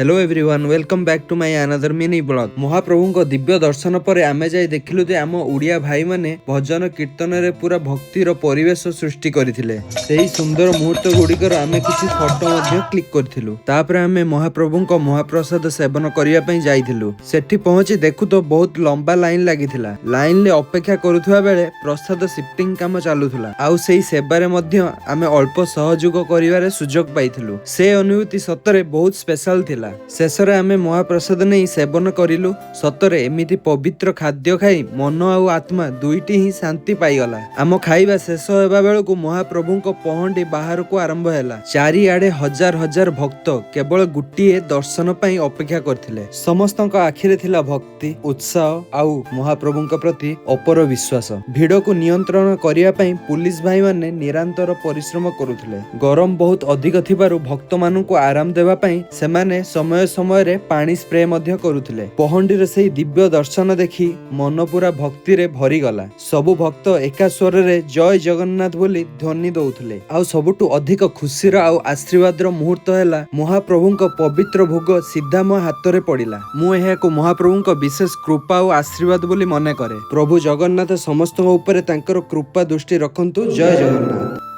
Hello everyone, welcome back to my another mini blog. Mahaprabhu दिव्य दर्शन पर आमे जाई देखिलु जे आम ओडिया भाई माने भजन कीर्तन रे पूरा भक्तिर परिवेश सृष्टि करथिले। सेही सुंदर मुहूर्त गुड़िकर आमे किछि फोटो मध्ये क्लिक करथिलु। तापर आमे महाप्रभुको महाप्रसाद सेवन करिया पई जाइथिलु। सेठी पहुंची देखु तो बहुत लंबा लाइन लागिथिला। लाइन ले अपेक्षा करुथुवा बेले प्रसाद शिफ्टिंग काम चालुथुला। आउ सेही सेबारे मध्ये आमे अल्प सहयोग करिवारे सुजोग पाइथिलु। से अनुभूति सतरे बहुत स्पेशल थिला। शेषरे आमे महाप्रसाद नहीं सेवन करिलु। सतरे एमिति पवित्र खाद्य खाई मन आउ आत्मा दुईटी ही शांति पाइगला। आम खाइबा शेष हेबा बेलकु महाप्रभुको पहंडी बाहर को आरंभ हैला। चारिआडे हजार हजार भक्त केवल गुटिए दर्शन पई अपेक्षा करथिले। समस्तक आखिरे थिला भक्ति, उत्साह आउ महाप्रभुଙ୍କ प्रति अपर विश्वास। भिड़ को नियंत्रण करिया पई पुलिस भाई माने निरंतर परिश्रम करुथिले। गरम बहुत अधिक थिबारु भक्त माननकु आराम देबा पई सेमाने समय समय रे पानी स्प्रे मध्य करुथिले। पहंडी रे सेही दिव्य दर्शन देखि मन पूरा भक्ति रे भरी गला। सबु भक्त एका स्वर रे जय जगन्नाथ बोली ध्वनि दउथिले। आउ सबुटु अधिक खुशीर आउ आशीर्वाद रो मुहूर्त हैला महाप्रभुଙ୍କ पवित्र भोग सीधा मो हाथ रे पड़िला। मु एहाको महाप्रभुଙ୍କ विशेष कृपा आउ आशीर्वाद बोली मने करे। प्रभु जगन्नाथ समस्त ऊपर तांकर कृपा दृष्टि रखंतु। जय जगन्नाथ।